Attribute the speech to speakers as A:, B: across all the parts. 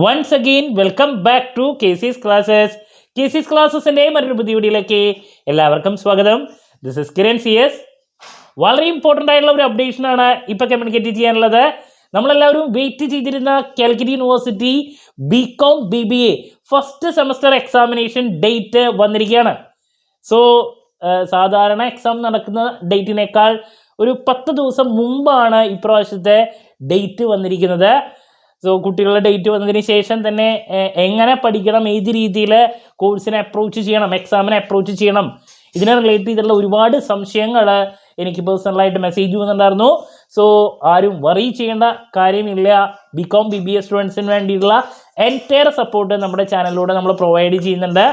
A: Once again, welcome back to KC's Classes. KC's Classes-ന്റെ മറ്റൊരു പുതിയ വീഡിയോയിലേക്ക് എല്ലാവർക്കും സ്വാഗതം. This is Kiran CS. വളരെ ഇമ്പോർട്ടൻ്റ് ആയിട്ടുള്ള ഒരു അപ്ഡേഷനാണ് ഇപ്പോൾ കമ്മ്യൂണിക്കേറ്റ് ചെയ്യാനുള്ളത്. നമ്മളെല്ലാവരും വെയിറ്റ് ചെയ്തിരുന്ന Calicut university BCom BBA first semester examination date വന്നിരിക്കുകയാണ്. സോ സാധാരണ എക്സാം നടക്കുന്ന ഡേറ്റിനേക്കാൾ ഒരു 10 ദിവസം മുമ്പാണ് ഇപ്രാവശ്യത്തെ ഡേറ്റ് വന്നിരിക്കുന്നത്. സോ കുട്ടികളുടെ ഡേറ്റ് വന്നതിന് ശേഷം തന്നെ എങ്ങനെ പഠിക്കണം, ഏത് രീതിയിൽ കോഴ്സിനെ അപ്രോച്ച് ചെയ്യണം, എക്സാമിനെ അപ്രോച്ച് ചെയ്യണം, ഇതിനെ റിലേറ്റ് ചെയ്തിട്ടുള്ള ഒരുപാട് സംശയങ്ങൾ എനിക്ക് പേഴ്സണലായിട്ട് മെസ്സേജ് വന്നിട്ടുണ്ടായിരുന്നു. സോ ആരും വറി ചെയ്യേണ്ട കാര്യമില്ല. BCom BBA സ്റ്റുഡൻസിന് വേണ്ടിയിട്ടുള്ള എൻറ്റയർ സപ്പോർട്ട് നമ്മുടെ ചാനലിലൂടെ നമ്മൾ പ്രൊവൈഡ് ചെയ്യുന്നുണ്ട്.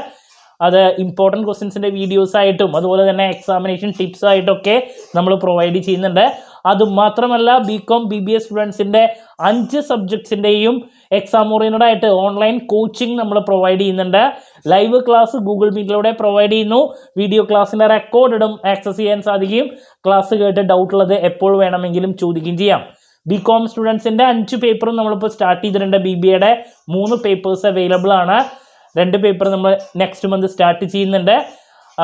A: അത് ഇമ്പോർട്ടൻറ്റ് ക്വസ്റ്റ്യൻസിൻ്റെ വീഡിയോസായിട്ടും അതുപോലെ തന്നെ എക്സാമിനേഷൻ ടിപ്സായിട്ടൊക്കെ നമ്മൾ പ്രൊവൈഡ് ചെയ്യുന്നുണ്ട്. അതുമാത്രമല്ല BCom BBA സ്റ്റുഡൻസിൻ്റെ 5 സബ്ജക്ട്സിൻ്റെയും എക്സാം ഓറിയൻറ്റഡ് ആയിട്ട് ഓൺലൈൻ കോച്ചിങ് നമ്മൾ പ്രൊവൈഡ് ചെയ്യുന്നുണ്ട്. ലൈവ് ക്ലാസ് ഗൂഗിൾ മീറ്റിലൂടെ പ്രൊവൈഡ് ചെയ്യുന്നു. വീഡിയോ ക്ലാസ്സിൻ്റെ റെക്കോർഡും ആക്സസ് ചെയ്യാൻ സാധിക്കും. ക്ലാസ് കേട്ട് ഡൗട്ടുള്ളത് എപ്പോൾ വേണമെങ്കിലും ചോദിക്കുകയും ചെയ്യാം. BCom സ്റ്റുഡൻസിൻ്റെ 5 പേപ്പറും നമ്മളിപ്പോൾ സ്റ്റാർട്ട് ചെയ്തിട്ടുണ്ട്. BBAയുടെ 3 പേപ്പേഴ്സ് അവൈലബിൾ ആണ്. 2 പേപ്പർ നമ്മൾ നെക്സ്റ്റ് മന്ത് സ്റ്റാർട്ട് ചെയ്യുന്നുണ്ട്.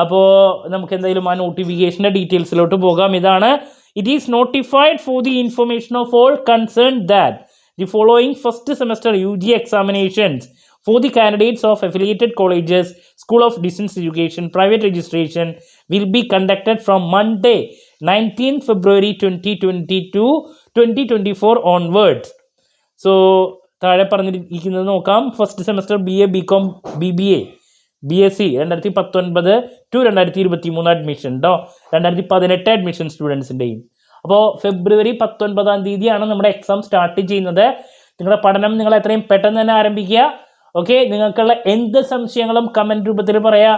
A: അപ്പോൾ നമുക്ക് എന്തായാലും ആ നോട്ടിഫിക്കേഷൻ്റെ ഡീറ്റെയിൽസിലോട്ട് പോകാം. ഇതാണ്: It is notified for the information of all concerned that the following first semester UG examinations for the candidates of affiliated colleges, School of Distance Education, private registration will be conducted from Monday 19th February 2022-2024 onwards. So താഴെ പറഞ്ഞിരിക്കുന്നത് നോക്കാം. First semester BA BCom BBA BSc 2019 to 2023 admission കേട്ടോ. 2018 admission സ്റ്റുഡൻസിൻ്റെയും. അപ്പോൾ ഫെബ്രുവരി 19 നമ്മുടെ exam start ചെയ്യുന്നത്. നിങ്ങളുടെ പഠനം നിങ്ങൾ എത്രയും പെട്ടെന്ന് തന്നെ ആരംഭിക്കുക. ഓക്കെ, നിങ്ങൾക്കുള്ള എന്ത് സംശയങ്ങളും കമൻറ്റ് രൂപത്തിൽ പറയുക.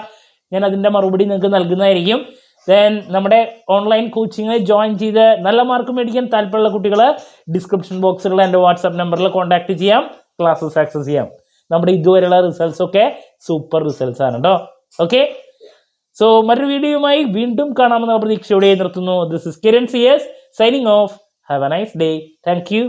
A: ഞാൻ അതിൻ്റെ മറുപടി നിങ്ങൾക്ക് നൽകുന്നതായിരിക്കും. ദെൻ നമ്മുടെ ഓൺലൈൻ കോച്ചിങ്ങിൽ ജോയിൻ ചെയ്ത് നല്ല മാർക്ക് മേടിക്കാൻ താല്പര്യമുള്ള കുട്ടികൾ ഡിസ്ക്രിപ്ഷൻ ബോക്സിലുള്ള എൻ്റെ വാട്സാപ്പ് നമ്പറിൽ കോൺടാക്ട് ചെയ്യാം. ക്ലാസ്സസ് ആക്സസ് ചെയ്യാം. നമ്മുടെ ഇതുവരെയുള്ള റിസൾട്ട്സ് ഒക്കെ സൂപ്പർ റിസൾട്ട്സ് ആണ് കേട്ടോ. ഓക്കെ, സോ മറ്റൊരു വീഡിയോയുമായി വീണ്ടും കാണാമെന്ന പ്രതീക്ഷയോടെ നിർത്തുന്നു. This is Kiran CS signing off. Have a nice day. Thank U.